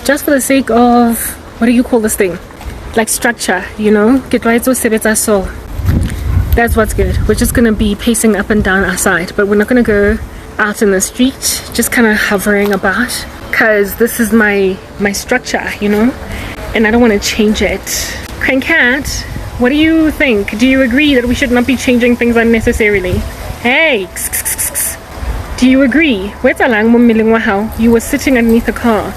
just for the sake of, what do you call this thing? Like structure, you know? So that's what's good. We're just gonna be pacing up and down outside, but we're not gonna go out in the street, just kind of hovering about, because this is my structure, you know, and I don't want to change it. Crank Cat, what do you think? Do you agree that we should not be changing things unnecessarily? Hey, do you agree? You were sitting underneath a car,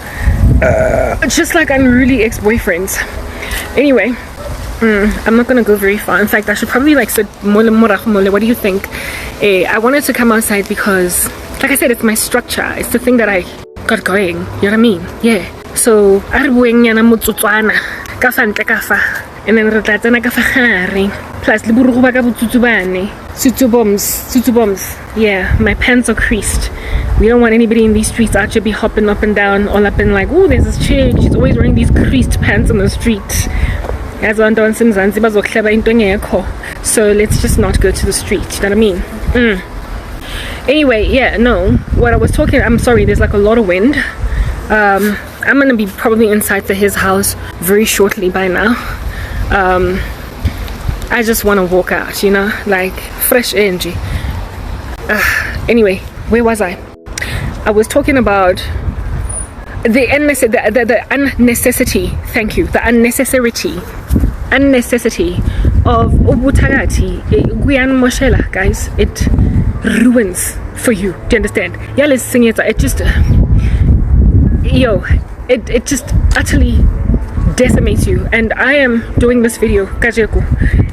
just like unruly ex-boyfriends. Anyway, I'm not gonna go very far. In fact, I should probably like sit mole. What do you think? I wanted to come outside because, like I said, it's my structure. It's the thing that I got going. You know what I mean? Yeah. So and then plus bombs. Yeah, my pants are creased. We don't want anybody in these streets out here be hopping up and down, all up in like, oh, there's this chick, she's always wearing these creased pants on the street. So let's just not go to the street, you know what I mean? Anyway, yeah, no, what I was talking, I'm sorry, there's like a lot of wind. I'm gonna be probably inside his house very shortly by now. I just want to walk out, you know, like fresh energy. Anyway, where was I? I was talking about the unnecessity. Thank you. The unnecessity of ubutagati. Guys, it ruins for you. Do you understand? Yeah, let's sing it. It just, it just utterly decimates you. And I am doing this video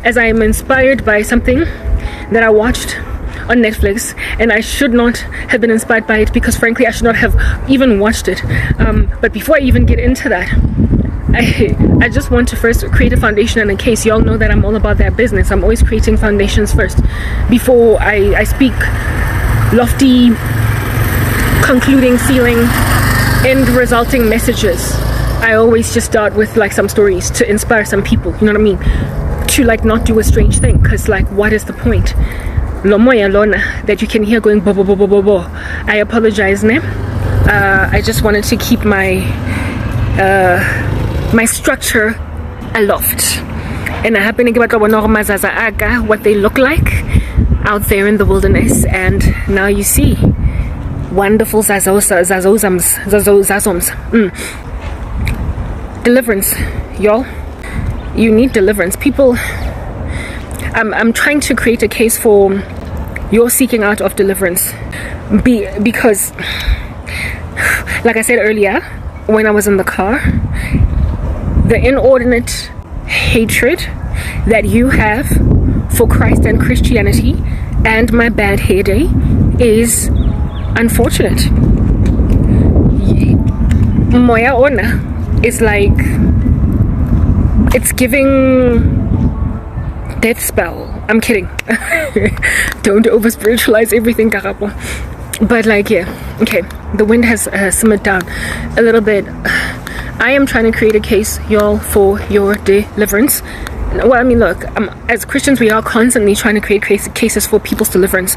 as I am inspired by something that I watched on Netflix, and I should not have been inspired by it, because frankly I should not have even watched it. But before I even get into that, I just want to first create a foundation, and in case y'all know that I'm all about that business, I'm always creating foundations first before I speak lofty, concluding, feeling, end resulting messages. I always just start with like some stories to inspire some people, you know what I mean, to like not do a strange thing, because like what is the point? Lomoya lona that you can hear going bo bo bo bo bo bo. I apologize, ne? I just wanted to keep my my structure aloft, and I happen to give what they look like out there in the wilderness. And now you see wonderful zazoms. Deliverance, y'all. You need deliverance, people. I'm trying to create a case for your seeking out of deliverance, because like I said earlier when I was in the car, the inordinate hatred that you have for Christ and Christianity and my bad hair day is unfortunate. Moya ona is like, it's giving death spell. I'm kidding. Don't over spiritualize everything, Karabo. But like, yeah, okay, the wind has simmered down a little bit. I am trying to create a case, y'all, for your deliverance. Well, I mean, look, as Christians, we are constantly trying to create cases for people's deliverance,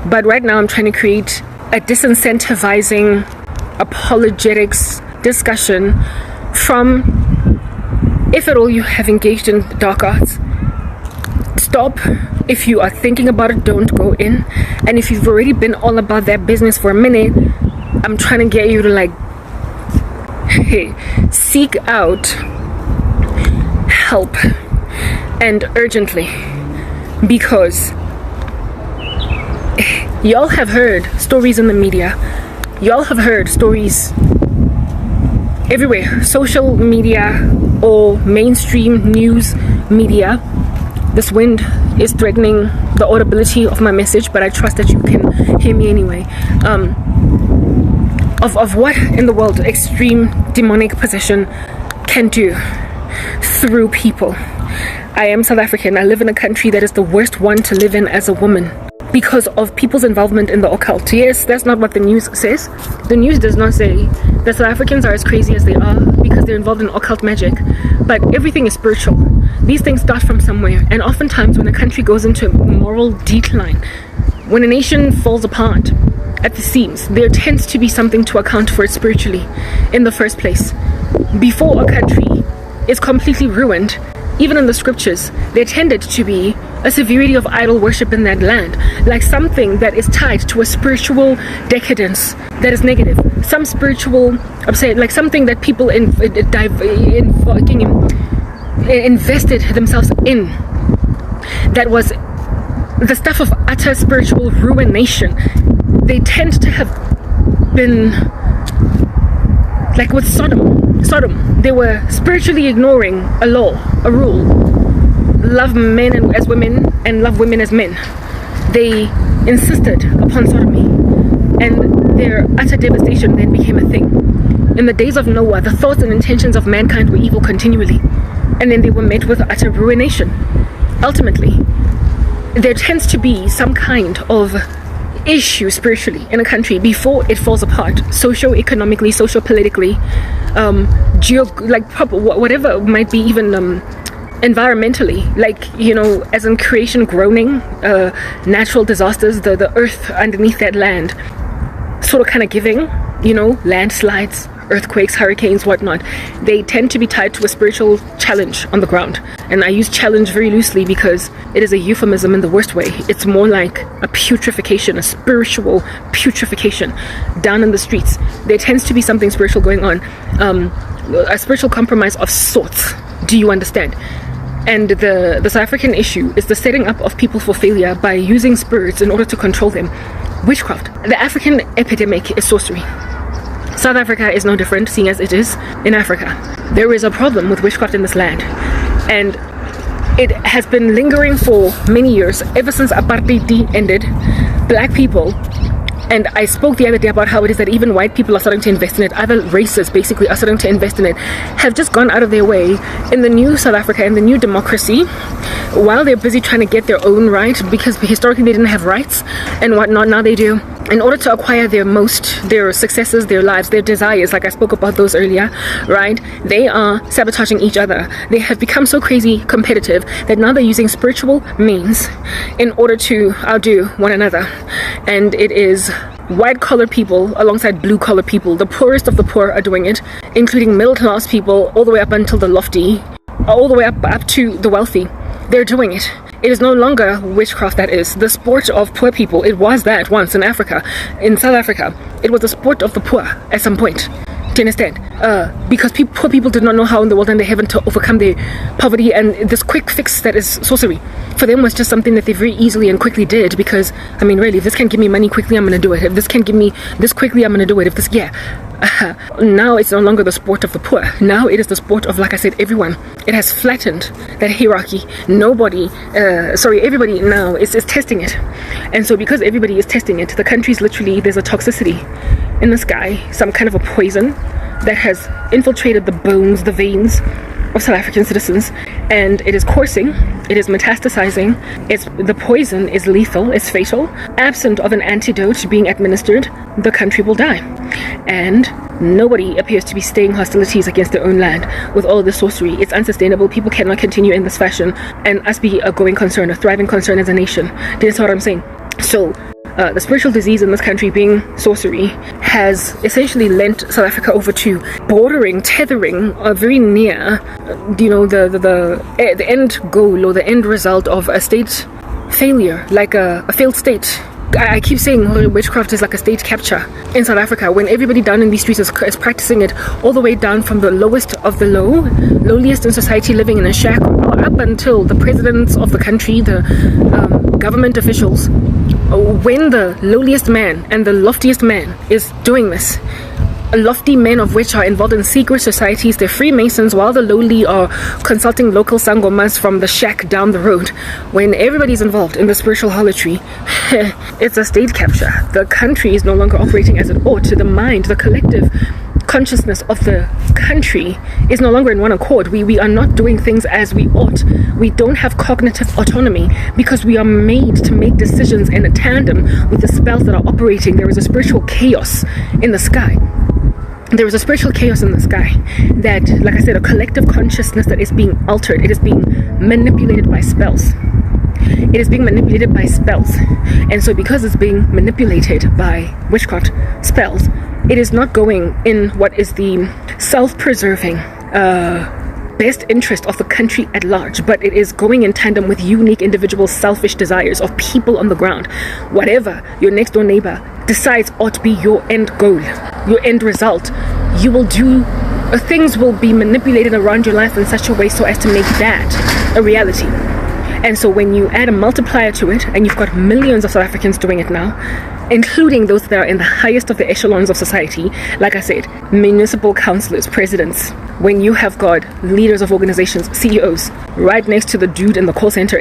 but right now I'm trying to create a disincentivizing apologetics discussion from, if at all you have engaged in dark arts, stop. If you are thinking about it, don't go in. And if you've already been all about that business for a minute, I'm trying to get you to like, hey, seek out help, and urgently, because y'all have heard stories in the media, y'all have heard stories everywhere, social media or mainstream news media. This wind is threatening the audibility of my message, but I trust that you can hear me anyway. Of what in the world extreme demonic possession can do through people. I am South African. I live in a country that is the worst one to live in as a woman because of people's involvement in the occult. Yes, that's not what the news says. The news does not say that South Africans are as crazy as they are because they're involved in occult magic, but everything is spiritual. These things start from somewhere, and oftentimes when a country goes into moral decline, when a nation falls apart, at the seams. There tends to be something to account for it spiritually in the first place. Before a country is completely ruined, even in the scriptures, there tended to be a severity of idol worship in that land, like something that is tied to a spiritual decadence that is negative. Some spiritual, I'm saying, like something that people invested themselves in, that was the stuff of utter spiritual ruination. They tend to have been like with Sodom, they were spiritually ignoring a law, a rule. Love men as women and love women as men. They insisted upon sodomy, and their utter devastation then became a thing. In the days of Noah, the thoughts and intentions of mankind were evil continually, and then they were met with utter ruination. Ultimately, there tends to be some kind of issue spiritually in a country before it falls apart, socio-economically, socio-politically, whatever it might be, even environmentally, like, you know, as in creation groaning, natural disasters, the earth underneath that land sort of kind of giving, you know, landslides, earthquakes, hurricanes, whatnot. They tend to be tied to a spiritual challenge on the ground. And I use challenge very loosely because it is a euphemism in the worst way. It's more like a putrefaction, a spiritual putrefaction down in the streets. There tends to be something spiritual going on, a spiritual compromise of sorts. Do you understand? And the South African issue is the setting up of people for failure by using spirits in order to control them. Witchcraft. The African epidemic is sorcery. South Africa is no different, seeing as it is in Africa. There is a problem with witchcraft in this land, and it has been lingering for many years, ever since apartheid ended. Black people, and I spoke the other day about how it is that even white people are starting to invest in it, other races basically are starting to invest in it, have just gone out of their way in the new South Africa, in the new democracy, while they're busy trying to get their own right, because historically they didn't have rights and whatnot. Now they do. In order to acquire their successes, their lives, their desires, like I spoke about those earlier, right? They are sabotaging each other. They have become so crazy competitive that now they're using spiritual means in order to outdo one another. And it is white-collar people alongside blue-collar people. The poorest of the poor are doing it, including middle-class people, all the way up until the lofty, all the way up to the wealthy. They're doing it. It is no longer witchcraft that is the sport of poor people. It was that once in Africa, in South Africa. It was the sport of the poor at some point. Do you understand? Because poor people did not know how in the world under heaven to overcome their poverty, and this quick fix that is sorcery for them was just something that they very easily and quickly did, because, I mean, really, if this can give me money quickly, I'm going to do it. If this can give me this quickly, I'm going to do it. If this, now it's no longer the sport of the poor. Now it is the sport of, like I said, everyone. It has flattened that hierarchy. Everybody now is testing it. And so because everybody is testing it, the country's literally, there's a toxicity in the sky, some kind of a poison that has infiltrated the bones, the veins of South African citizens, and it is coursing, it is metastasizing. The poison is lethal, it's fatal. Absent of an antidote being administered, the country will die. And nobody appears to be staying hostilities against their own land with all this sorcery. It's unsustainable. People cannot continue in this fashion and us be a going concern, a thriving concern as a nation. Do you know what I'm saying? So the spiritual disease in this country, being sorcery, has essentially lent South Africa over to tethering very near, the end goal or the end result of a state failure, like a failed state. I keep saying witchcraft is like a state capture in South Africa, when everybody down in these streets is practicing it, all the way down from the lowest of the lowliest in society, living in a shack, or up until the presidents of the country, the government officials. When the lowliest man and the loftiest man is doing this, lofty men of which are involved in secret societies, they're Freemasons, while the lowly are consulting local sangomas from the shack down the road. When everybody's involved in the spiritual harlotry, it's a state capture. The country is no longer operating as it ought. The mind, the collective consciousness of the country is no longer in one accord. We are not doing things as we ought. We don't have cognitive autonomy because we are made to make decisions in a tandem with the spells that are operating. There is a spiritual chaos in the sky. There is a spiritual chaos in the sky that, like I said, a collective consciousness that is being altered. It is being manipulated by spells. It is being manipulated by spells. And so because it's being manipulated by witchcraft spells, it is not going in what is the self-preserving best interest of the country at large, but it is going in tandem with unique individual selfish desires of people on the ground. Whatever your next door neighbor decides ought to be your end goal, your end result, you will do, things will be manipulated around your life in such a way so as to make that a reality. And so when you add a multiplier to it, and you've got millions of South Africans doing it now, including those that are in the highest of the echelons of society, like I said, municipal councillors, presidents, when you have got leaders of organizations, CEOs, right next to the dude in the call center,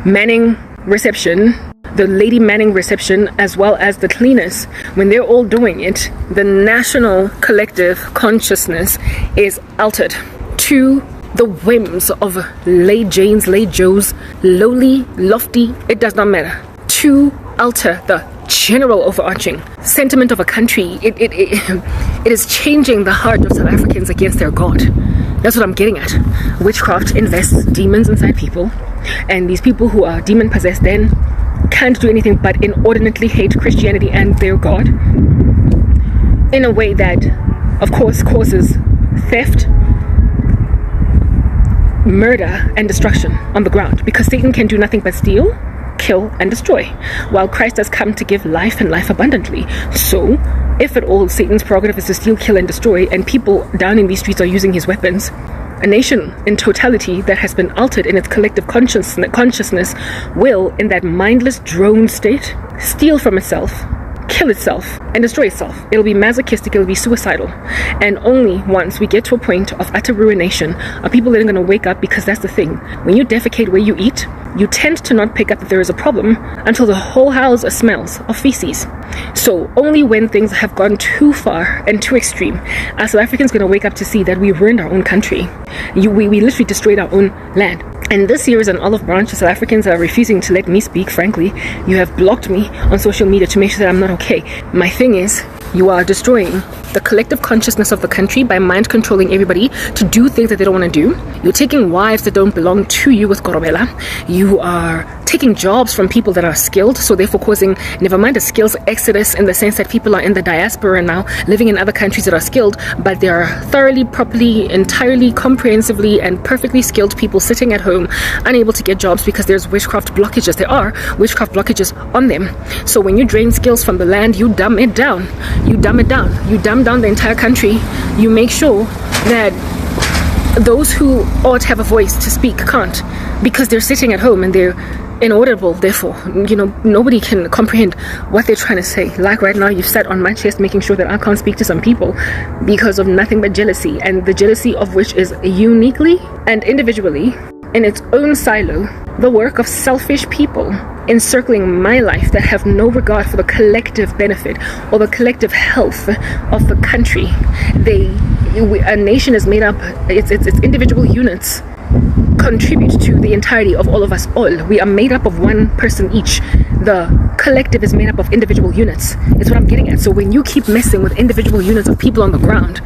manning reception, the lady manning reception, as well as the cleaners, when they're all doing it, the national collective consciousness is altered to the whims of lay Janes, lay Joes, lowly, lofty, it does not matter, to alter the general overarching sentiment of a country. It is changing the heart of South Africans against their God. That's what I'm getting at. Witchcraft invests demons inside people, and these people who are demon possessed then can't do anything but inordinately hate Christianity and their God in a way that, of course, causes theft, murder, and destruction on the ground, because Satan can do nothing but steal, kill, and destroy, while Christ has come to give life and life abundantly. So if at all Satan's prerogative is to steal, kill, and destroy, and people down in these streets are using his weapons, a nation in totality that has been altered in its collective consciousness will, in that mindless drone state, steal from itself, kill itself, and destroy itself. It'll be masochistic, it'll be suicidal. And only once we get to a point of utter ruination are people that are going to wake up, because that's the thing. When you defecate where you eat, you tend to not pick up that there is a problem until the whole house smells of feces. So only when things have gone too far and too extreme are South Africans going to wake up to see that we ruined our own country. We literally destroyed our own land. And this year is an olive branch. South Africans are refusing to let me speak, frankly. You have blocked me on social media to make sure that I'm not okay. My thing is, you are destroying the collective consciousness of the country by mind controlling everybody to do things that they don't want to do. You're taking wives that don't belong to you with Korobela. You are taking jobs from people that are skilled, so therefore causing, never mind a skills exodus, in the sense that people are in the diaspora now, living in other countries that are skilled, but they are thoroughly, properly, entirely, comprehensively, and perfectly skilled people sitting at home, unable to get jobs because there's witchcraft blockages. There are witchcraft blockages on them. So when you drain skills from the land, you dumb it down. You dumb it down. You dumb down the entire country. You make sure that those who ought to have a voice to speak can't, because they're sitting at home and they're inaudible. Therefore, nobody can comprehend what they're trying to say. Like right now, you've sat on my chest making sure that I can't speak to some people because of nothing but jealousy, and the jealousy of which is uniquely and individually, in its own silo, the work of selfish people encircling my life that have no regard for the collective benefit or the collective health of the country. A nation is made up, its individual units contribute to the entirety of all of us all. We are made up of one person each. The collective is made up of individual units. It's what I'm getting at. So when you keep messing with individual units of people on the ground,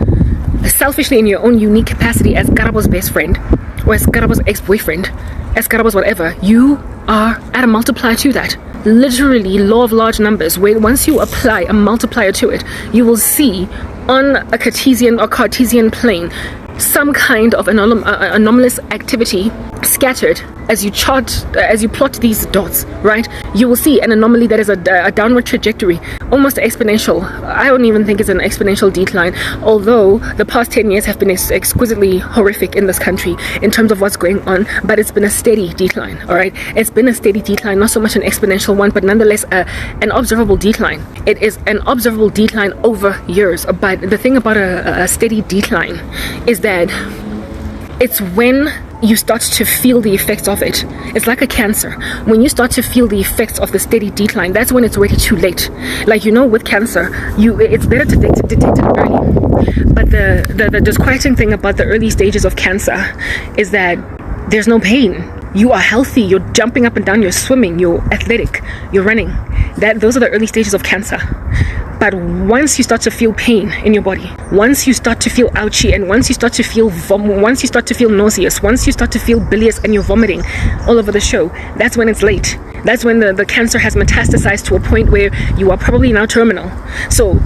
selfishly in your own unique capacity as Karabo's best friend, or as Karabo's ex-boyfriend, as Karabo's whatever, you are at a multiplier to that. Literally, law of large numbers, where once you apply a multiplier to it, you will see on a Cartesian plane some kind of anomalous activity scattered as you plot these dots, right? You will see an anomaly that is a downward trajectory, almost exponential. I don't even think it's an exponential decline, although the past 10 years have been exquisitely horrific in this country in terms of what's going on, but it's been a steady decline, all right? It's been a steady decline, not so much an exponential one, but nonetheless an observable decline. It is an observable decline over years, but the thing about a steady decline is that it's when you start to feel the effects of it. It's like a cancer. When you start to feel the effects of the steady decline, that's when it's already too late. Like, with cancer, it's better to detect it early. But the disquieting thing about the early stages of cancer is that there's no pain. You are healthy, you're jumping up and down, you're swimming, you're athletic, you're running. Those are the early stages of cancer. But once you start to feel pain in your body, once you start to feel ouchy, and once you start to feel nauseous, once you start to feel bilious and you're vomiting all over the show, that's when it's late. That's when the cancer has metastasized to a point where you are probably now terminal. So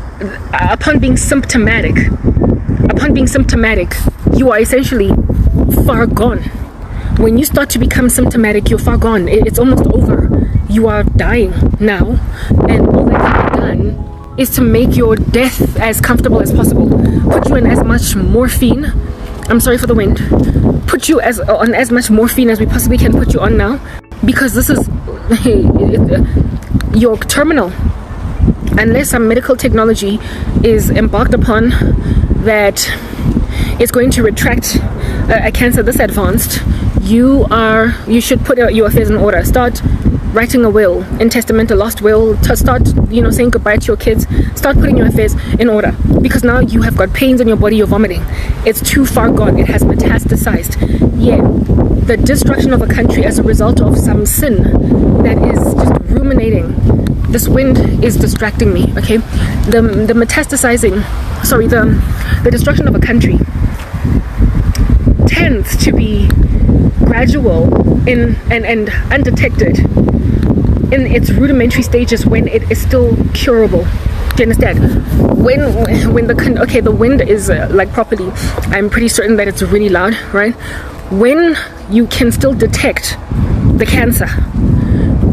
upon being symptomatic, you are essentially far gone. When you start to become symptomatic, you're far gone. It's almost over. You are dying now, and all that can be done is to make your death as comfortable as possible. Put you in as much morphine. I'm sorry for the wind. Put you on as much morphine as we possibly can put you on now, because this is you're terminal. Unless some medical technology is embarked upon that is going to retract a cancer this advanced, you should put your affairs in order. Start writing a will, in testament, a lost will, to start saying goodbye to your kids. Start putting your affairs in order, because now you have got pains in your body, you're vomiting. It's too far gone. It has metastasized. Yeah, the destruction of a country as a result of some sin that is just ruminating. This wind is distracting me. Okay, the destruction of a country tends to be gradual and undetected in its rudimentary stages when it is still curable. Do you understand? When the wind is like properly, I'm pretty certain that it's really loud, right? When you can still detect the cancer.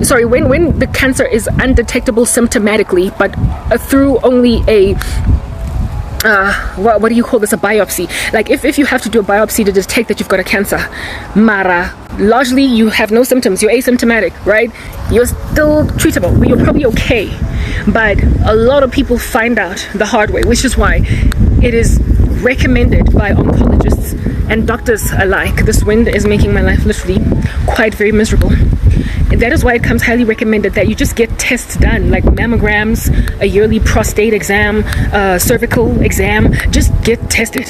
Sorry, when the cancer is undetectable symptomatically, but through only a what do you call this, a biopsy. Like if you have to do a biopsy to detect that you've got a cancer, mara, largely you have no symptoms, you're asymptomatic, right? You're still treatable, you're probably okay. But a lot of people find out the hard way, which is why it is recommended by oncologists and doctors alike. This wind is making my life literally quite very miserable. That is why it comes highly recommended that you just get tests done, like mammograms, a yearly prostate exam, cervical exam. Just get tested,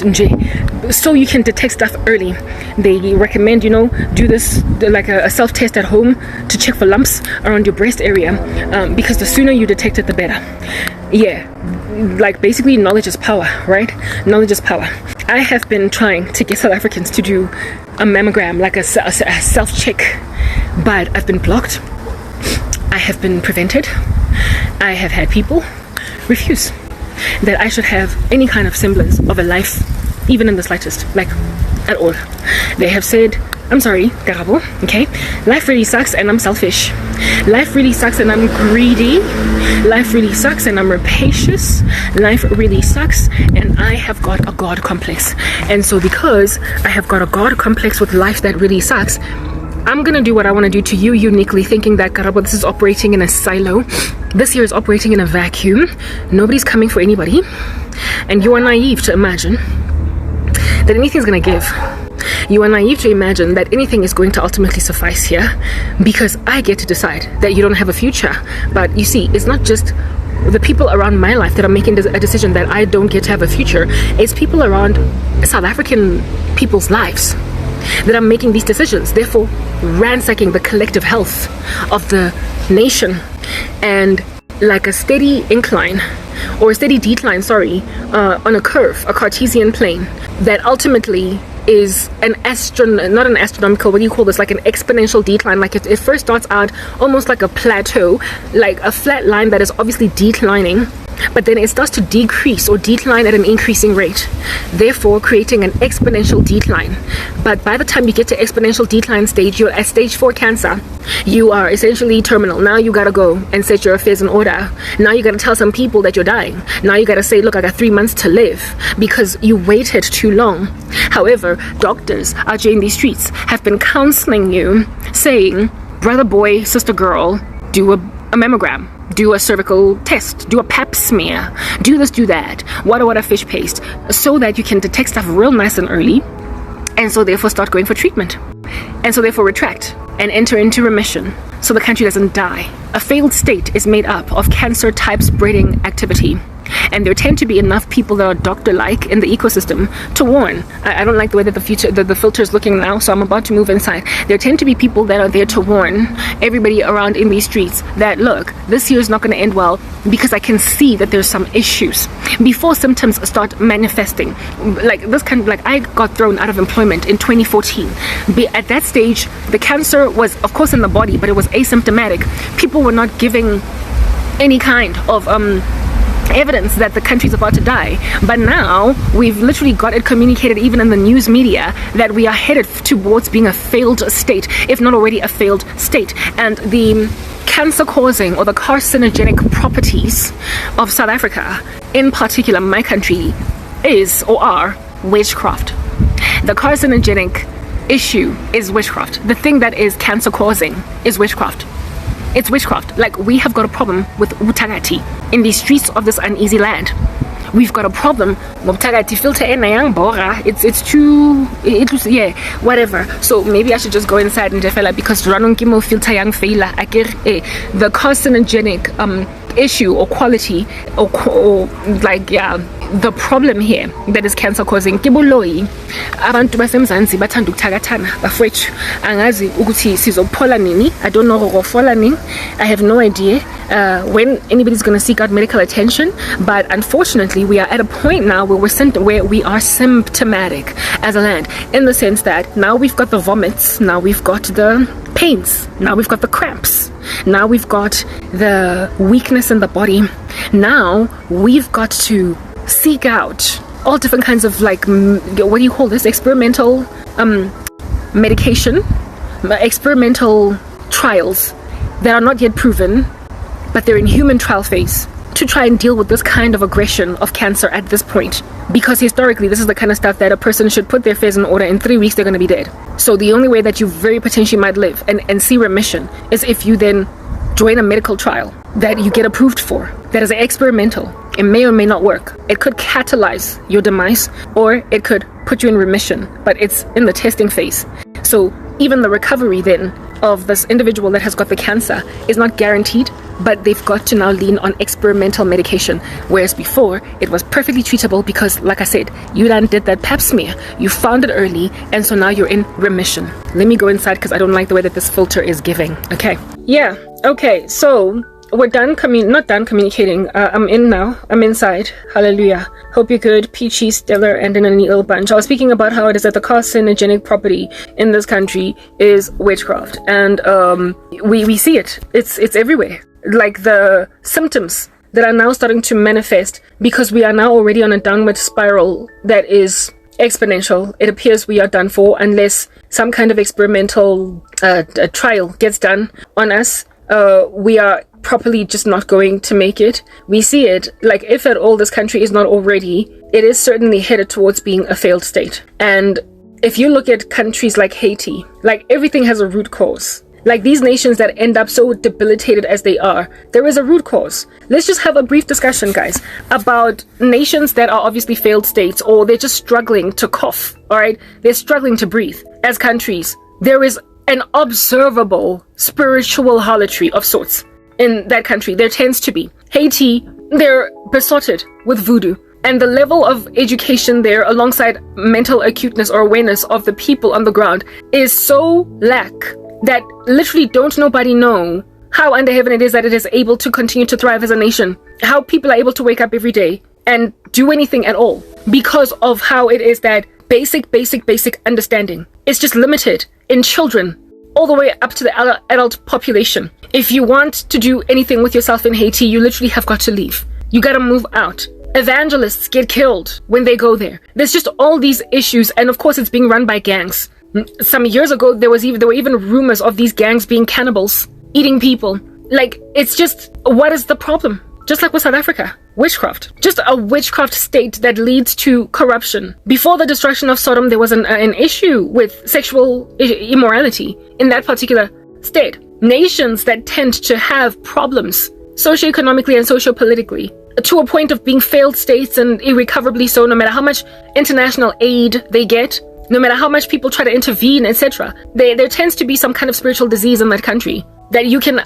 so you can detect stuff early. They recommend, do this like a self-test at home to check for lumps around your breast area, because the sooner you detect it, the better. Yeah, like basically knowledge is power, right? Knowledge is power. I have been trying to get South Africans to do a mammogram, like a self-check, but I've been blocked. I have been prevented. I have had people refuse that I should have any kind of semblance of a life, even in the slightest, like at all. They have said, I'm sorry, Karabo, okay? Life really sucks and I'm selfish. Life really sucks and I'm greedy. Life really sucks and I'm rapacious. Life really sucks and I have got a God complex. And so because I have got a God complex with life that really sucks, I'm gonna do what I want to do to you uniquely, thinking that Karabo, this is operating in a silo. This here is operating in a vacuum. Nobody's coming for anybody. And you are naive to imagine that anything's gonna give. You are naive to imagine that anything is going to ultimately suffice here, because I get to decide that you don't have a future. But you see, it's not just the people around my life that are making a decision that I don't get to have a future. It's people around South African people's lives that are making these decisions, therefore ransacking the collective health of the nation. And like a steady incline, or a steady decline, on a curve, a Cartesian plane, that ultimately is not an astronomical, what do you call this, like an exponential decline. Like it first starts out almost like a plateau, like a flat line that is obviously declining, but then it starts to decrease or decline at an increasing rate, therefore creating an exponential decline. But by the time you get to exponential decline stage, you're at stage 4 cancer. You are essentially terminal. Now you gotta go and set your affairs in order. Now you gotta tell some people that you're dying. Now you gotta say, look, I got 3 months to live, because you waited too long. However, doctors out here in these streets have been counseling you, saying, brother boy, sister girl, do a mammogram, do a cervical test, do a pap smear, do this, do that, water fish paste, so that you can detect stuff real nice and early, and so therefore start going for treatment, and so therefore retract and enter into remission, so the country doesn't die. A failed state is made up of cancer type spreading activity. and there tend to be enough people that are doctor-like in the ecosystem to warn. I don't like the way that the filter is looking now, so I'm about to move inside. There tend to be people that are there to warn everybody around in these streets that, look, this year is not going to end well because I can see that there's some issues before symptoms start manifesting. Like this kind of, like, I got thrown out of employment in 2014. At that stage, the cancer was of course in the body, but it was asymptomatic. People were not giving any kind of evidence that the country's about to die. But now we've literally got it communicated even in the news media that we are headed towards being a failed state, if not already a failed state. And the cancer causing or the carcinogenic properties of South Africa, in particular my country, is or are witchcraft. The carcinogenic issue is witchcraft. The thing that is cancer causing is witchcraft. It's witchcraft. Like, we have got a problem with utagati in the streets of this uneasy land. We've got a problem. It's too, yeah, whatever. So maybe I should just go inside and develop, because the carcinogenic issue or quality or like, yeah, the problem here that is cancer causing, abantu basemzansi bathanda ukuthakathana bafowethu, angazi ukuthi sizophola nini. I don't know ngofola nini. I have no idea when anybody's going to seek out medical attention. But unfortunately, we are at a point now where we are symptomatic as a land, in the sense that now we've got the vomits, now we've got the pains, now we've got the cramps, now we've got the weakness in the body. Now we've got to seek out all different kinds of, like, what do you call this, experimental medication, experimental trials that are not yet proven, but they're in human trial phase, to try and deal with this kind of aggression of cancer at this point. Because historically, this is the kind of stuff that a person should put their affairs in order. In 3 weeks, they're going to be dead. So the only way that you very potentially might live and see remission is if you then join a medical trial that you get approved for, that is experimental. It may or may not work. It could catalyze your demise, or it could put you in remission, but it's in the testing phase. So even the recovery then of this individual that has got the cancer is not guaranteed, but they've got to now lean on experimental medication, whereas before it was perfectly treatable because, like I said, you done did that pap smear, you found it early, and so now you're in remission. Let me go inside because I don't like the way that this filter is giving. Okay, yeah, okay, so we're done not done communicating. I'm in now. I'm inside. Hallelujah. Hope you're good, peachy, stellar, and in a neat little bunch. I was speaking about how it is that the carcinogenic property in this country is witchcraft, and we see it. It's everywhere. Like the symptoms that are now starting to manifest, because we are now already on a downward spiral that is exponential. It appears we are done for unless some kind of experimental trial gets done on us. We are properly just not going to make it. We see it, like, if at all this country is not already, it is certainly headed towards being a failed state. And if you look at countries like Haiti, like, everything has a root cause. Like, these nations that end up so debilitated as they are, there is a root cause. Let's just have a brief discussion, guys, about nations that are obviously failed states, or they're just struggling to cough, all right? They're struggling to breathe. As countries, there is an observable spiritual harlotry of sorts in that country. There tends to be. Haiti, they're besotted with voodoo. And the level of education there, alongside mental acuteness or awareness of the people on the ground, is so lack that literally don't nobody know how under heaven it is that it is able to continue to thrive as a nation. How people are able to wake up every day and do anything at all because of how it is that basic understanding is just limited in children all the way up to the adult population. If you want to do anything with yourself in Haiti, you literally have got to leave. You gotta move out. Evangelists get killed when they go there. There's just all these issues, and of course it's being run by gangs. Some years ago, there were even rumors of these gangs being cannibals, eating people. Like, it's just, what is the problem? Just like with South Africa, witchcraft. Just a witchcraft state that leads to corruption. Before the destruction of Sodom, there was an issue with sexual immorality in that particular state. Nations that tend to have problems socioeconomically and sociopolitically, to a point of being failed states and irrecoverably so, no matter how much international aid they get, no matter how much people try to intervene, etc. There tends to be some kind of spiritual disease in that country that you can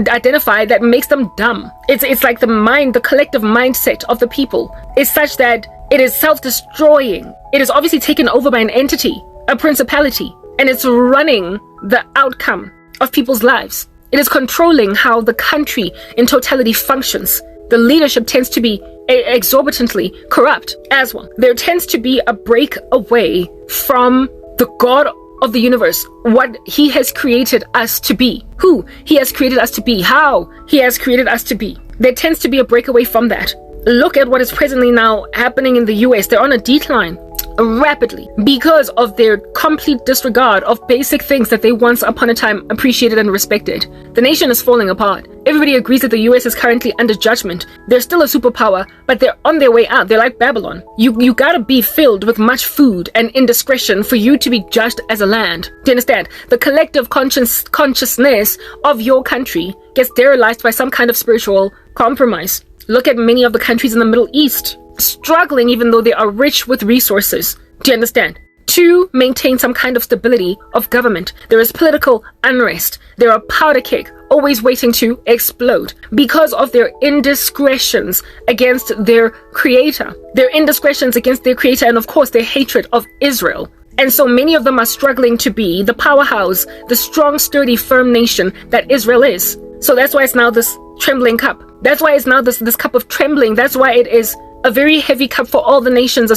identify that makes them dumb. It's like the collective mindset of the people is such that it is self-destroying. It is obviously taken over by an entity, a principality, and it's running the outcome of people's lives. It is controlling how the country in totality functions. The leadership tends to be exorbitantly corrupt as well. There tends to be a break away from the God of the universe, what he has created us to be, who he has created us to be, how he has created us to be. There tends to be a breakaway from that. Look at what is presently now happening in the US. They're on a decline rapidly because of their complete disregard of basic things that they once upon a time appreciated and respected. The nation is falling apart. Everybody agrees that the US is currently under judgment. They're still a superpower, but they're on their way out. They're like Babylon. You gotta be filled with much food and indiscretion for you to be judged as a land. Do you understand? The collective consciousness of your country gets sterilized by some kind of spiritual compromise. Look at many of the countries in the Middle East, struggling even though they are rich with resources. Do you understand? To maintain some kind of stability of government, there is political unrest. There are powder keg always waiting to explode because of their indiscretions against their creator. Their indiscretions against their creator, and of course their hatred of Israel. And so many of them are struggling to be the powerhouse, the strong, sturdy, firm nation that Israel is. So that's why it's now this trembling cup. That's why it's now this cup of trembling. That's why it is a very heavy cup for all the nations, a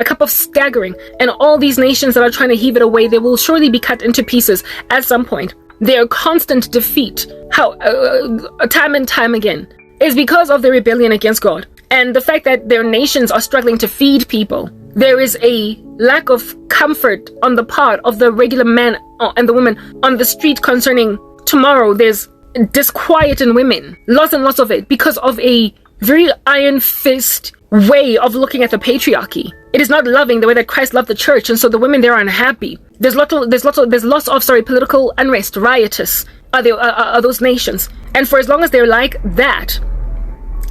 cup of staggering. And all these nations that are trying to heave it away, they will surely be cut into pieces at some point. Their constant defeat, time and time again, is because of their rebellion against God. And the fact that their nations are struggling to feed people. There is a lack of comfort on the part of the regular man and the woman on the street concerning tomorrow. There's disquiet in women, lots and lots of it, because of a very iron fist way of looking at the patriarchy. It is not loving the way that Christ loved the church, and so the women there are unhappy. There's lots of political unrest, riotous are those nations, and for as long as they're like that,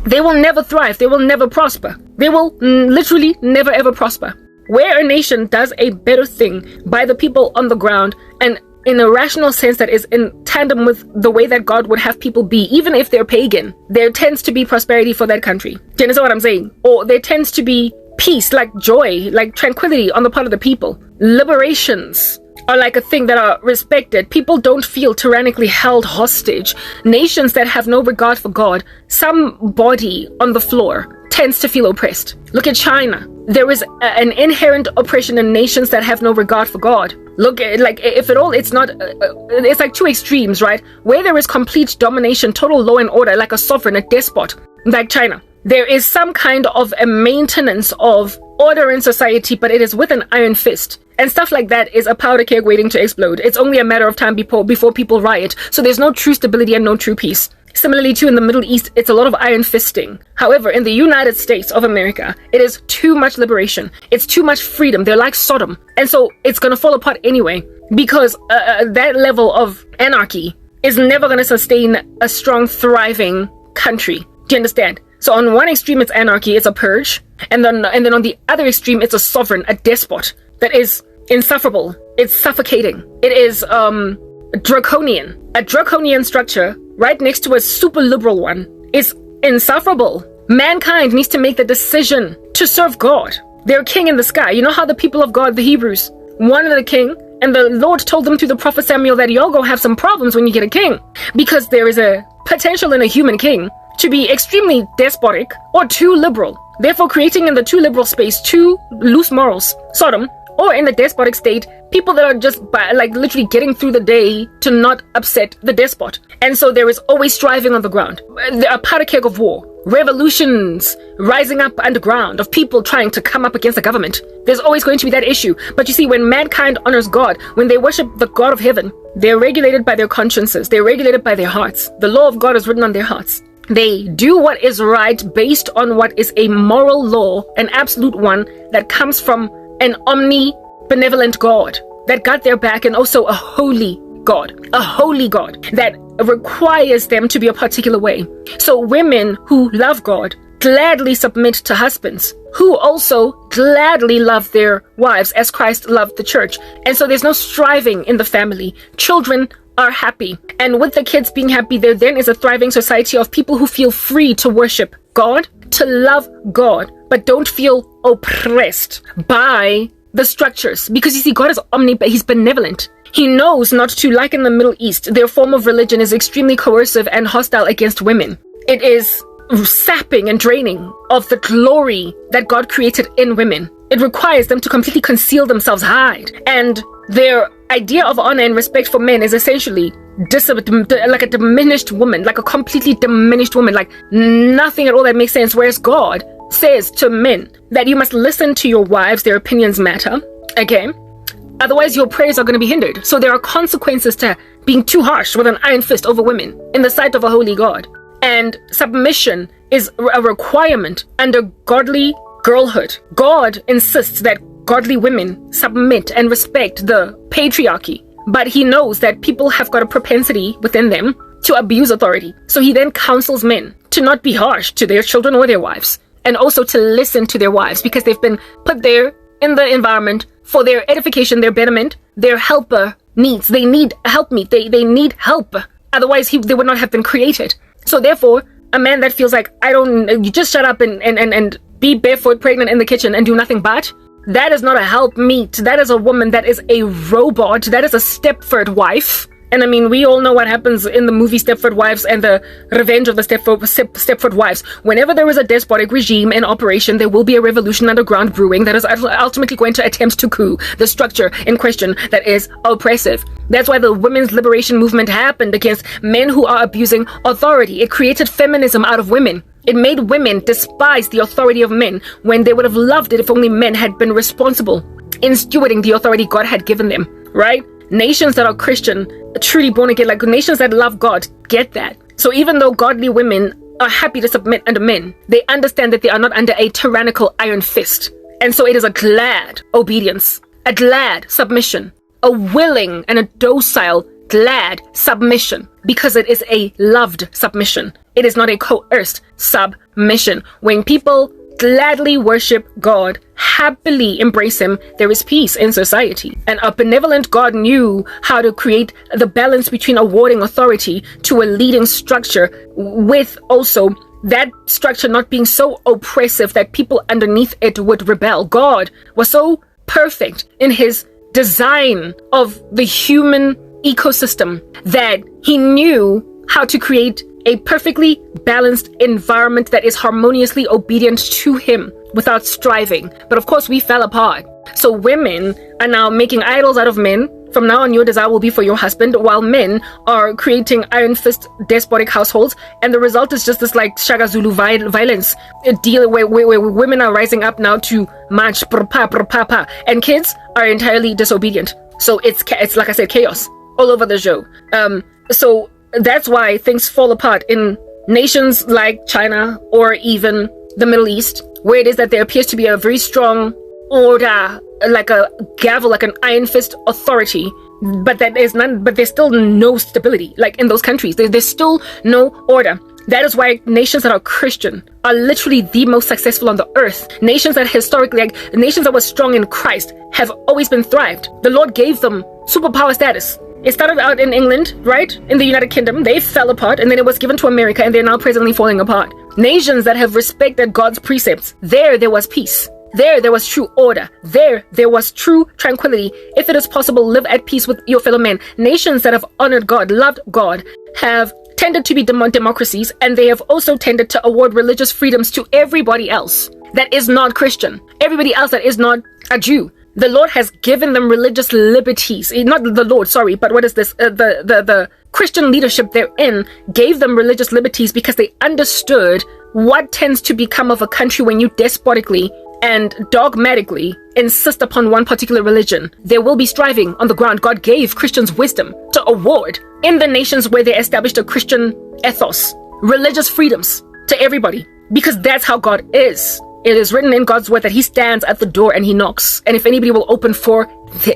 they will never thrive. They will never prosper. They will literally never ever prosper. Where a nation does a better thing by the people on the ground and in a rational sense that is in tandem with the way that God would have people be, even if they're pagan, there tends to be prosperity for that country. Do you understand what I'm saying? Or there tends to be peace, like joy, like tranquility on the part of the people. Liberations are like a thing that are respected. People don't feel tyrannically held hostage. Nations that have no regard for God, somebody on the floor tends to feel oppressed. Look at China. There is an inherent oppression in nations that have no regard for God. Look at, like, if at all, it's not, it's like two extremes, right? Where there is complete domination, total law and order, like a sovereign, a despot, like China. There is some kind of a maintenance of order in society, but it is with an iron fist. And stuff like that is a powder keg waiting to explode. It's only a matter of time before people riot. So there's no true stability and no true peace. Similarly, too, in the Middle East, it's a lot of iron fisting. However, in the United States of America, it is too much liberation. It's too much freedom. They're like Sodom. And so it's going to fall apart anyway, because that level of anarchy is never going to sustain a strong, thriving country. Do you understand? So on one extreme, it's anarchy, it's a purge. And then on the other extreme, it's a sovereign, a despot that is insufferable. It's suffocating. It is draconian. A draconian structure right next to a super liberal one is insufferable. Mankind needs to make the decision to serve God, their king in the sky. You know how the people of God, the Hebrews, wanted a king, and the Lord told them through the prophet Samuel that y'all gonna have some problems when you get a king, because there is a potential in a human king to be extremely despotic or too liberal, therefore creating in the too liberal space too loose morals, Sodom, or in the despotic state, people that are just like literally getting through the day to not upset the despot. And so there is always striving on the ground, a powder keg of war, revolutions rising up underground of people trying to come up against the government. There's always going to be that issue. But you see, when mankind honors God, when they worship the God of heaven, they're regulated by their consciences, they're regulated by their hearts. The law of God is written on their hearts. They do what is right based on what is a moral law, an absolute one that comes from an omnibenevolent God that got their back, and also a holy God that requires them to be a particular way. So women who love God gladly submit to husbands who also gladly love their wives as Christ loved the church. And so there's no striving in the family. Children are happy. And with the kids being happy, there then is a thriving society of people who feel free to worship God, to love God, but don't feel oppressed by the structures. Because you see, God is omnipotent, he's benevolent. He knows not to, like in the Middle East, their form of religion is extremely coercive and hostile against women. It is sapping and draining of the glory that God created in women. It requires them to completely conceal themselves, hide. And their idea of honor and respect for men is essentially like a diminished woman, like a completely diminished woman, like nothing at all that makes sense. Whereas God says to men that you must listen to your wives, their opinions matter, okay? Otherwise your prayers are going to be hindered. So there are consequences to being too harsh with an iron fist over women in the sight of a holy God. And submission is a requirement under godly girlhood. God insists that godly women submit and respect the patriarchy, but he knows that people have got a propensity within them to abuse authority. So he then counsels men to not be harsh to their children or their wives, and also to listen to their wives, because they've been put there in the environment for their edification, their betterment, their helper needs. They need a helpmeet. They need help. Otherwise they would not have been created. So therefore, a man that feels like, you just shut up and be barefoot, pregnant in the kitchen and do nothing but, that is not a helpmeet. That is a woman that is a robot. That is a Stepford wife. And I mean, we all know what happens in the movie Stepford Wives and the Revenge of the Stepford Wives. Whenever there is a despotic regime in operation, there will be a revolution underground brewing that is ultimately going to attempt to coup the structure in question that is oppressive. That's why the women's liberation movement happened against men who are abusing authority. It created feminism out of women. It made women despise the authority of men when they would have loved it if only men had been responsible in stewarding the authority God had given them, right? Nations that are Christian, truly born again, like nations that love God, get that. So even though godly women are happy to submit under men, they understand that they are not under a tyrannical iron fist. And so it is a glad obedience, a glad submission, a willing and a docile, glad submission, because it is a loved submission. It is not a coerced submission. When people gladly worship God, happily embrace him, there is peace in society. And a benevolent God knew how to create the balance between awarding authority to a leading structure, with also that structure not being so oppressive that people underneath it would rebel. God was so perfect in his design of the human ecosystem that he knew how to create a perfectly balanced environment that is harmoniously obedient to him without striving. But of course, we fell apart. So women are now making idols out of men. From now on, your desire will be for your husband, while men are creating iron fist despotic households. And the result is just this like Shaka Zulu violence, a deal where women are rising up now to march, and kids are entirely disobedient. So it's like I said, chaos all over the show. So that's why things fall apart in nations like China or even the Middle East, where it is that there appears to be a very strong order, like a gavel, like an iron fist authority, but there's still no stability. Like in those countries, there's still no order. That is why nations that are Christian are literally the most successful on the earth. Nations that historically, like nations that were strong in Christ, have always been thrived. The Lord gave them superpower status. It started out in England, right? In the United Kingdom. They fell apart, and then it was given to America, and they're now presently falling apart. Nations that have respected God's precepts, there was peace. There was true order. There was true tranquility. If it is possible, live at peace with your fellow men. Nations that have honored God, loved God, have tended to be democracies, and they have also tended to award religious freedoms to everybody else that is not Christian. Everybody else that is not a Jew. The Lord has given them religious liberties. Not the Lord, sorry, but what is this? The Christian leadership therein gave them religious liberties because they understood what tends to become of a country when you despotically and dogmatically insist upon one particular religion. There will be striving on the ground. God gave Christians wisdom to award in the nations where they established a Christian ethos, religious freedoms to everybody, because that's how God is. It is written in God's word that he stands at the door and he knocks. And if anybody will open for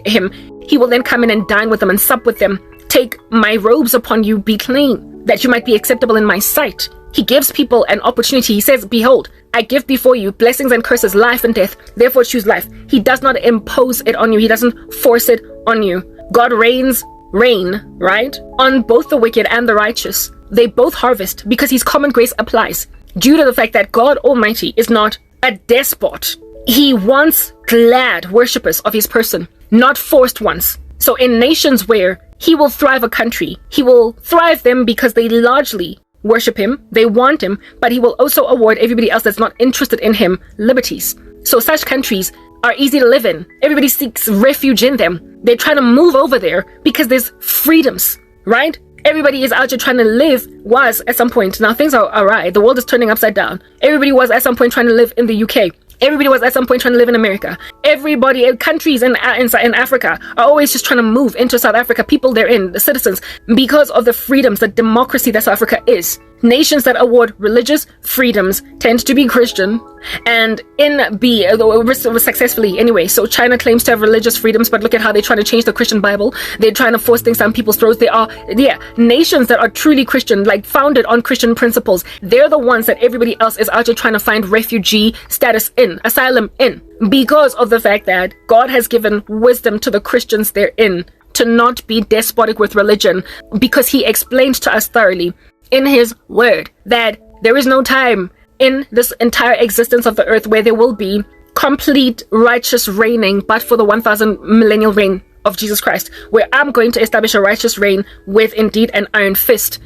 him, he will then come in and dine with them and sup with them. Take my robes upon you, be clean, that you might be acceptable in my sight. He gives people an opportunity. He says, behold, I give before you blessings and curses, life and death. Therefore choose life. He does not impose it on you. He doesn't force it on you. God reigns rain, right, on both the wicked and the righteous. They both harvest because his common grace applies due to the fact that God Almighty is not a despot. He wants glad worshippers of his person, not forced ones. So in nations where he will thrive a country, he will thrive them because they largely worship him, they want him, but he will also award everybody else that's not interested in him liberties. So such countries are easy to live in. Everybody seeks refuge in them. They're trying to move over there because there's freedoms, right? Everybody is out here trying to live, was at some point. Now things are right. The world is turning upside down. Everybody was at some point trying to live in the UK. Everybody was at some point trying to live in America. Everybody, countries in Africa are always just trying to move into South Africa. People therein, the citizens, because of the freedoms, the democracy that South Africa is. Nations that award religious freedoms tend to be Christian and successfully anyway. So China claims to have religious freedoms, but look at how they're trying to change the Christian Bible. They're trying to force things down people's throats. They are, nations that are truly Christian, like founded on Christian principles. They're the ones that everybody else is out there trying to find refugee status in, asylum in, because of the fact that God has given wisdom to the Christians therein to not be despotic with religion, because he explained to us thoroughly in his word that there is no time in this entire existence of the earth where there will be complete righteous reigning but for the 1000 millennial reign of Jesus Christ, where I'm going to establish a righteous reign with indeed an iron fist,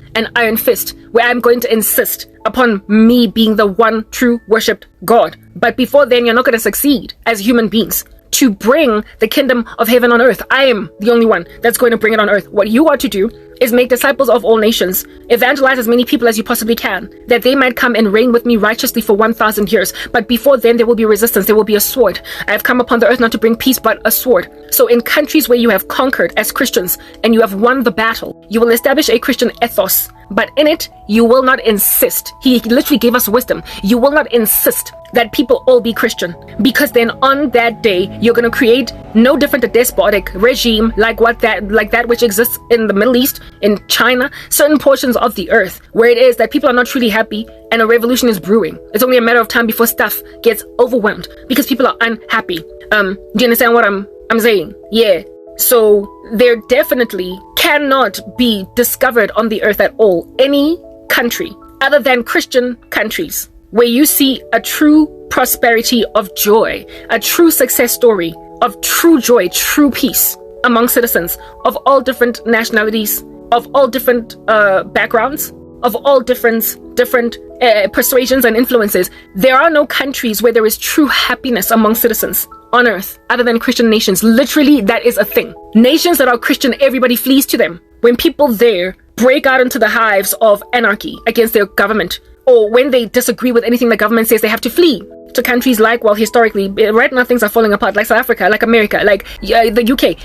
where I'm going to insist upon me being the one true worshipped God. But before then, you're not going to succeed as human beings to bring the kingdom of heaven on earth. I am the only one that's going to bring it on earth. What you are to do is make disciples of all nations, evangelize as many people as you possibly can, that they might come and reign with me righteously for 1000 years. But before then, there will be resistance, there will be a sword. I have come upon the earth not to bring peace, but a sword. So in countries where you have conquered as Christians and you have won the battle, you will establish a Christian ethos. But in it, you will not insist. He literally gave us wisdom. You will not insist that people all be Christian, because then on that day, you're going to create no different a despotic regime like that which exists in the Middle East, in China, certain portions of the earth, where it is that people are not truly happy and a revolution is brewing. It's only a matter of time before stuff gets overwhelmed because people are unhappy. Do you understand what I'm saying? Yeah. So there definitely cannot be discovered on the earth at all any country other than Christian countries where you see a true prosperity of joy, a true success story of true joy, true peace among citizens of all different nationalities, of all different backgrounds, of all different persuasions and influences. There are no countries where there is true happiness among citizens on earth other than Christian nations. Literally, that is a thing. Nations that are Christian, everybody flees to them. When people there break out into the hives of anarchy against their government, or when they disagree with anything the government says, they have to flee to countries like, well, historically, right now things are falling apart, like South Africa, like America, like the UK,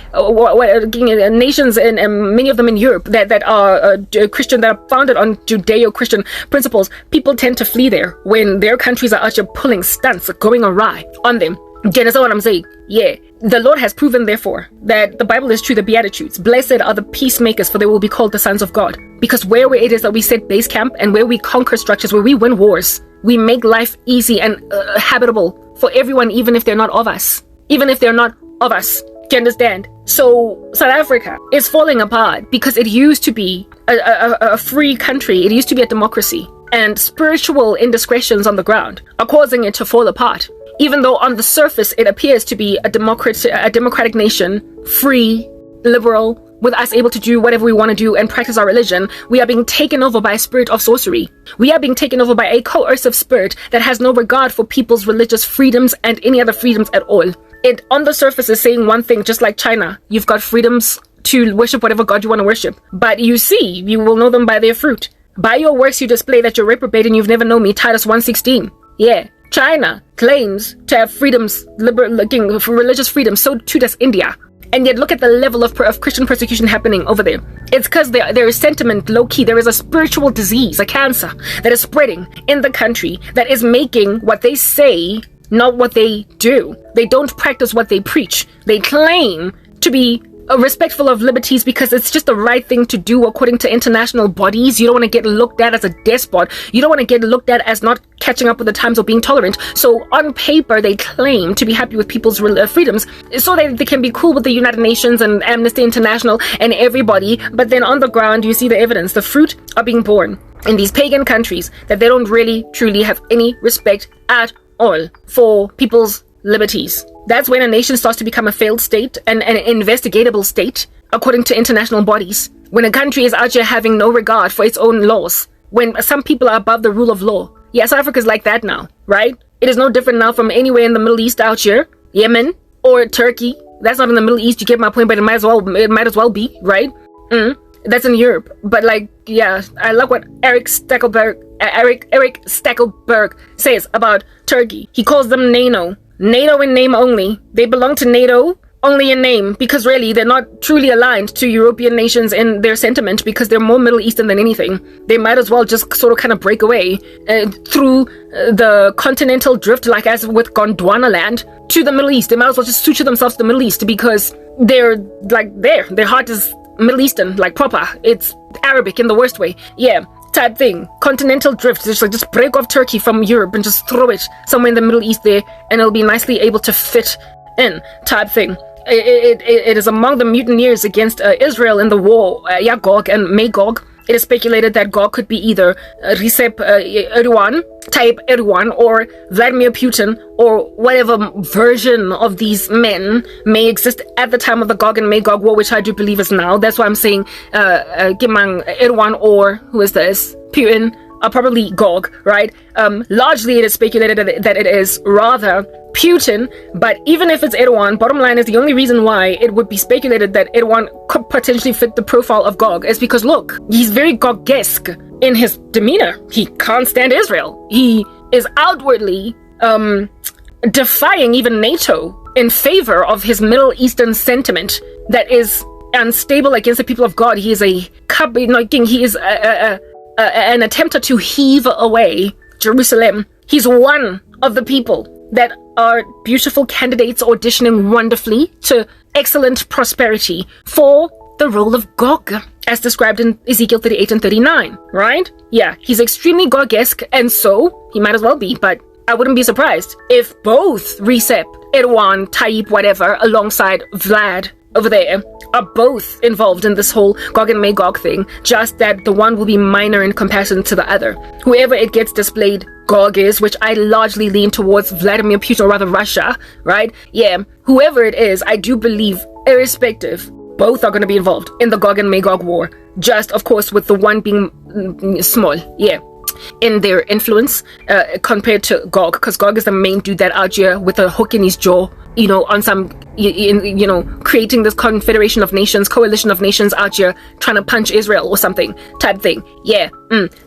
nations, and many of them in Europe that are Christian, that are founded on Judeo-Christian principles. People tend to flee there when their countries are actually pulling stunts, going awry on them. Do you understand what I'm saying? Yeah. The Lord has proven, therefore, that the Bible is true, the Beatitudes. Blessed are the peacemakers, for they will be called the sons of God. Because where it is that we set base camp and where we conquer structures, where we win wars, we make life easy and habitable for everyone, even if they're not of us. Even if they're not of us. Do you understand? So South Africa is falling apart because it used to be a free country. It used to be a democracy. And spiritual indiscretions on the ground are causing it to fall apart. Even though on the surface it appears to be a democratic nation, free, liberal, with us able to do whatever we want to do and practice our religion, we are being taken over by a spirit of sorcery. We are being taken over by a coercive spirit that has no regard for people's religious freedoms and any other freedoms at all. It on the surface is saying one thing, just like China. You've got freedoms to worship whatever God you want to worship. But you see, you will know them by their fruit. By your works you display that you're reprobate and you've never known me. Titus 1:16. Yeah. China claims to have freedoms, religious freedoms, so too does India. And yet look at the level of Christian persecution happening over there. It's because there is sentiment, low-key. There is a spiritual disease, a cancer, that is spreading in the country that is making what they say not what they do. They don't practice what they preach. They claim to be respectful of liberties because it's just the right thing to do according to international bodies. You don't want to get looked at as a despot. You don't want to get looked at as not catching up with the times or being tolerant. So on paper, they claim to be happy with people's freedoms so that they can be cool with the United Nations and Amnesty International and everybody. But then on the ground, you see the evidence. The fruit are being born in these pagan countries that they don't really, truly have any respect at all for people's liberties. That's when a nation starts to become a failed state and an investigatable state, according to international bodies. When a country is out here having no regard for its own laws. When some people are above the rule of law. Yeah, South Africa is like that now, right? It is no different now from anywhere in the Middle East out here. Yemen or Turkey. That's not in the Middle East, you get my point, but it might as well be, right? That's in Europe. But like, yeah, I love what Eric Stackelberg says about Turkey. He calls them NATO. NATO in name only. They belong to NATO only in name, because really they're not truly aligned to European nations in their sentiment, because they're more Middle Eastern than anything. They might as well just sort of kind of break away through the continental drift, like as with Gondwana land, to the Middle East. They might as well just suture themselves to the Middle East, because they're like there. Their heart is Middle Eastern, like proper. It's Arabic in the worst way. Yeah. Type thing. Continental drift. Just break off Turkey from Europe and just throw it somewhere in the Middle East there, and it'll be nicely able to fit in. Type thing. It is among the mutineers against Israel in the war, Gog and Magog. It is speculated that Gog could be either Recep Erdogan, Tayyip Erdogan, or Vladimir Putin, or whatever version of these men may exist at the time of the Gog and Magog war, which I do believe is now. That's why I'm saying Gimang Erdogan, or who is this? Putin, are probably Gog, right? Largely it is speculated that it is rather Putin, but even if it's Erdogan, bottom line is the only reason why it would be speculated that Erdogan could potentially fit the profile of Gog is because, look, he's very Gog-esque in his demeanor. He can't stand Israel. He is outwardly defying even NATO in favor of his Middle Eastern sentiment that is unstable against the people of God. He is an attempter to heave away Jerusalem. He's one of the people that are beautiful candidates auditioning wonderfully to excellent prosperity for the role of Gog, as described in Ezekiel 38 and 39, right? Yeah, he's extremely Gog-esque, and so he might as well be, but I wouldn't be surprised if both Recep, Erdogan, Tayyip, whatever, alongside Vlad over there, are both involved in this whole Gog and Magog thing, just that the one will be minor in comparison to the other. Whoever it gets displayed Gog is, which I largely lean towards Vladimir Putin, or rather Russia, right? Yeah, whoever it is, I do believe, irrespective, both are going to be involved in the Gog and Magog war, just, of course, with the one being small, yeah, in their influence compared to Gog, because Gog is the main dude that out here with a hook in his jaw, you know, on some, you know, creating this confederation of nations, coalition of nations out here trying to punch Israel or something type thing. Yeah,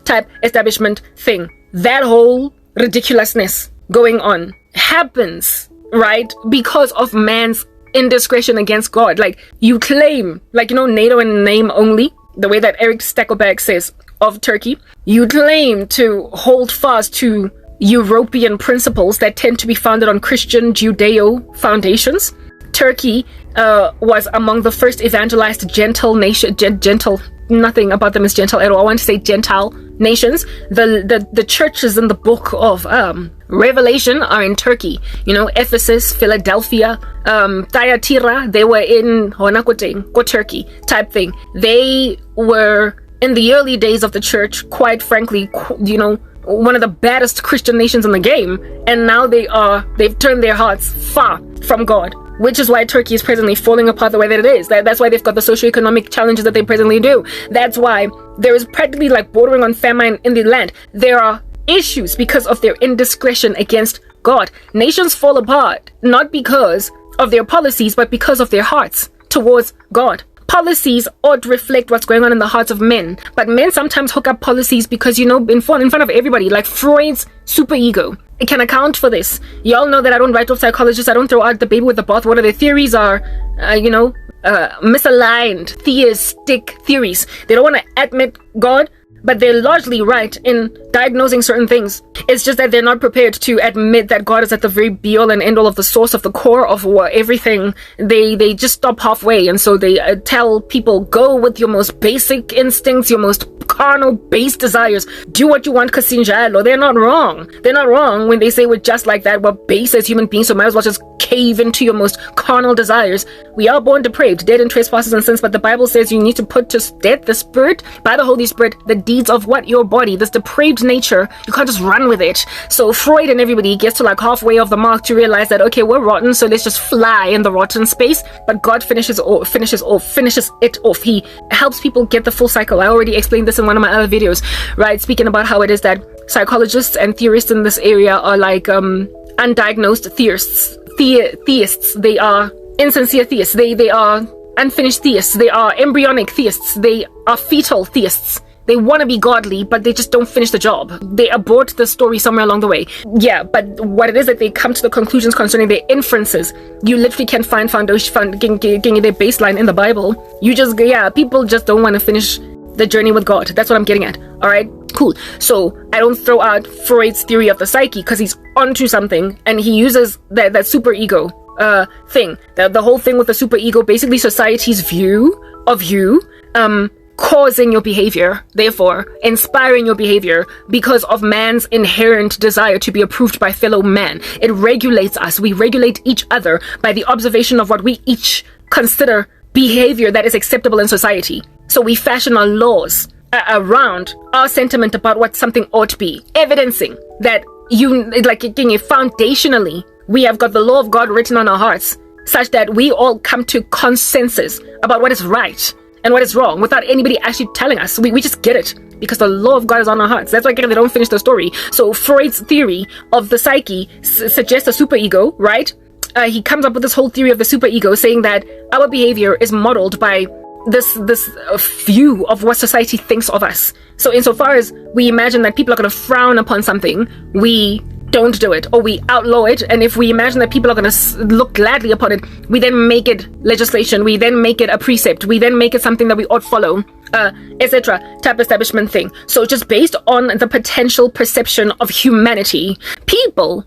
type establishment thing. That whole ridiculousness going on happens, right, because of man's indiscretion against God. Like, you claim, like, you know, NATO in name only, the way that Eric Stackelberg says of Turkey. You claim to hold fast to European principles that tend to be founded on Christian Judeo foundations. Turkey was among the first evangelized Gentile nation, gentle, nothing about them is Gentile at all. I want to say Gentile nations. The churches in the book of Revelation are in Turkey. You know, Ephesus, Philadelphia, Thyatira, they were in Turkey type thing. They were, in the early days of the church, quite frankly, you know, one of the baddest Christian nations in the game, and now they've turned their hearts far from God, which is why Turkey is presently falling apart the way that it is. That's why they've got the socioeconomic challenges that they presently do. That's why there is practically like bordering on famine in the land. There are issues because of their indiscretion against God. Nations fall apart not because of their policies, but because of their hearts towards God. Policies ought to reflect what's going on in the hearts of men, but men sometimes hook up policies because, you know, in front of everybody, like Freud's superego. It can account for this. Y'all know that I don't write off psychologists. I don't throw out the baby with the bathwater. Their theories are, misaligned, theistic theories. They don't want to admit God, but they're largely right in diagnosing certain things. It's just that they're not prepared to admit that God is at the very be-all and end-all of the source of the core of everything. They just stop halfway, and so they tell people, go with your most basic instincts, your most carnal base desires, do what you want kasinjalo. They're not wrong. They're not wrong when they say we're just like that, we're base as human beings, so might as well just cave into your most carnal desires. We are born depraved, dead in trespasses and sins, but the Bible says you need to put to death the spirit by the Holy Spirit, the deeds of what? Your body, this depraved nature. You can't just run with it. So Freud and everybody gets to like halfway of the mark to realize that, okay, we're rotten, so let's just fly in the rotten space. But God finishes it off. He helps people get the full cycle. I already explained this in one of my other videos, right? Speaking about how it is that psychologists and theorists in this area are like undiagnosed theists. They are insincere theists. They are unfinished theists. They are embryonic theists. They are fetal theists. They want to be godly, but they just don't finish the job. They abort the story somewhere along the way. Yeah, but what it is that they come to the conclusions concerning their inferences, you literally can find foundation, getting their baseline in the Bible. People just don't want to finish the journey with God. That's what I'm getting at. All right, cool. So I don't throw out Freud's theory of the psyche because he's onto something, and he uses that superego thing. The whole thing with the superego, basically society's view of you, causing your behavior, therefore inspiring your behavior because of man's inherent desire to be approved by fellow man. It regulates us. We regulate each other by the observation of what we each consider behavior that is acceptable in society. So we fashion our laws around our sentiment about what something ought to be, evidencing that foundationally we have got the law of God written on our hearts, such that we all come to consensus about what is right and what is wrong without anybody actually telling us. We just get it because the law of God is on our hearts. That's why they don't finish the story. So Freud's theory of the psyche suggests a superego, right? He comes up with this whole theory of the superego, saying that our behavior is modeled by this view of what society thinks of us. So insofar as we imagine that people are going to frown upon something, we don't do it, or we outlaw it. And if we imagine that people are going to look gladly upon it, we then make it legislation, we then make it a precept, we then make it something that we ought follow, etc. type establishment thing. So just based on the potential perception of humanity, people,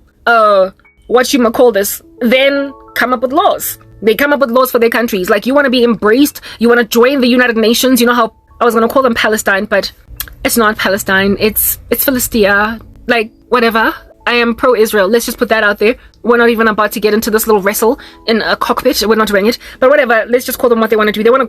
what you might call this, then come up with laws. They come up with laws for their countries. Like, you want to be embraced, you want to join the United Nations. You know how I was going to call them Palestine, but it's not Palestine, it's Philistia, like whatever. I am pro-Israel. Let's just put that out there. We're not even about to get into this little wrestle in a cockpit. We're not doing it. But whatever. Let's just call them what they want to do. They want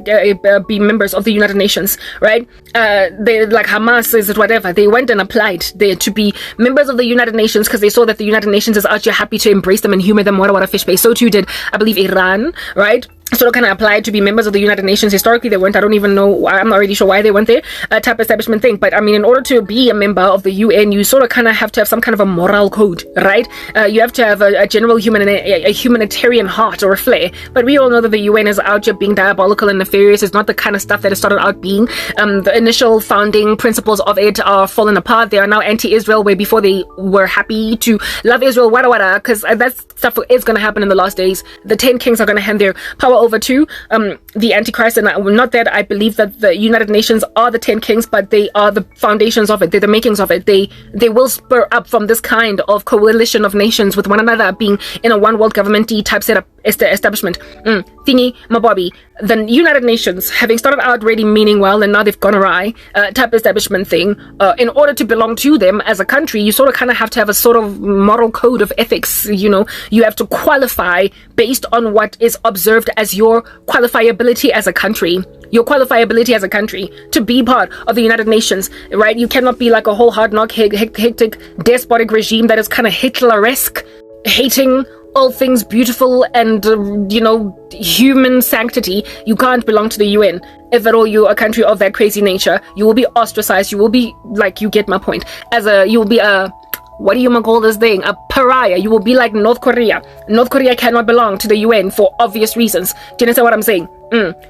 to be members of the United Nations, right? They like Hamas is whatever. They went and applied there to be members of the United Nations because they saw that the United Nations is out here happy to embrace them and humor them. What a fish face. So too did, I believe, Iran, right? Sort of kind of applied to be members of the United Nations. Historically, they weren't. I don't even know why. I'm not really sure why they went there. Type establishment thing. But I mean, in order to be a member of the UN, you sort of kind of have to have some kind of a moral code, right? You have to have a general a humanitarian heart or a flair. But we all know that the UN is out here being diabolical and nefarious. It's not the kind of stuff that it started out being. The initial founding principles of it are fallen apart. They are now anti-Israel, where before they were happy to love Israel, because that stuff is going to happen in the last days. The 10 kings are going to hand their power over to the Antichrist, and not that I believe that the United Nations are the 10 kings, but they are the foundations of it. They're the makings of it. They will spur up from this kind of coalition of nations with one another, being in a one world government-y type setup establishment thingy mabobby. The United Nations, having started out really meaning well and now they've gone awry, type establishment thing, in order to belong to them as a country, you sort of kind of have to have a sort of moral code of ethics. You know, you have to qualify based on what is observed as your qualifiability as a country. Your qualifiability as a country to be part of the United Nations, right? You cannot be like a whole hard knock, hectic, despotic regime that is kind of Hitler-esque, hating all things beautiful and, human sanctity. You can't belong to the UN. If at all you're a country of that crazy nature, you will be ostracized. You will be, like, you get my point. You will be a, what do you call this thing? A pariah. You will be like North Korea. North Korea cannot belong to the UN for obvious reasons. Do you understand what I'm saying?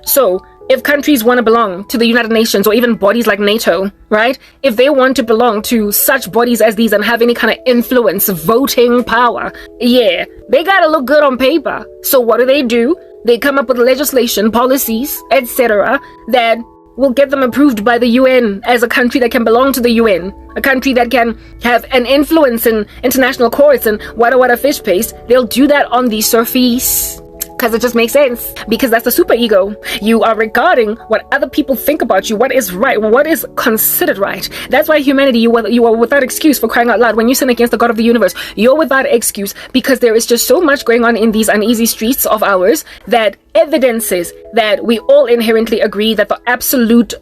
So, if countries want to belong to the United Nations or even bodies like NATO, right? If they want to belong to such bodies as these and have any kind of influence, voting power, yeah, they gotta look good on paper. So what do? They come up with legislation, policies, etc. that will get them approved by the UN as a country that can belong to the UN, a country that can have an influence in international courts and wada fish paste. They'll do that on the surface. Because it just makes sense. Because that's the super ego. You are regarding what other people think about you, what is right, what is considered right. That's why humanity, you are without excuse, for crying out loud. When you sin against the God of the universe, you're without excuse, because there is just so much going on in these uneasy streets of ours that evidences that we all inherently agree that the absolute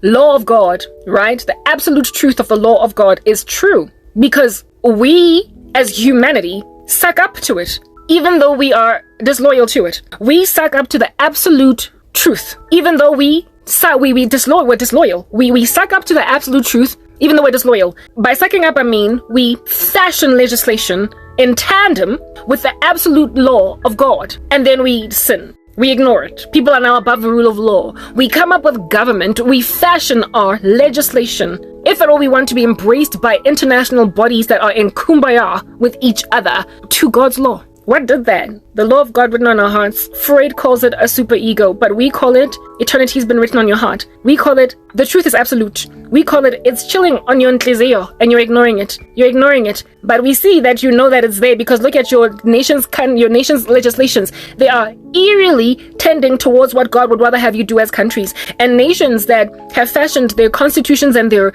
law of God, right? The absolute truth of the law of God is true. Because we, as humanity, suck up to it. Even though we are disloyal to it, we suck up to the absolute truth. Even though we're disloyal. We suck up to the absolute truth, even though we're disloyal. By sucking up, I mean we fashion legislation in tandem with the absolute law of God, and then we sin. We ignore it. People are now above the rule of law. We come up with government. We fashion our legislation, if at all we want to be embraced by international bodies that are in kumbaya with each other, to God's law. What did that? The law of God written on our hearts. Freud calls it a super ego, but we call it eternity's been written on your heart. We call it the truth is absolute. We call it it's chilling on your ntlizio, and you're ignoring it. You're ignoring it. But we see that you know that it's there, because look at your nation's legislations. They are eerily tending towards what God would rather have you do as countries. And nations that have fashioned their constitutions and their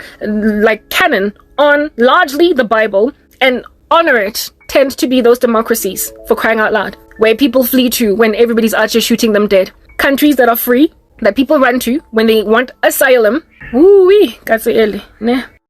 canon on largely the Bible and honor it tend to be those democracies, for crying out loud, where people flee to when everybody's out here shooting them dead. Countries that are free, that people run to when they want asylum. Woo-wee, katse ele, ne?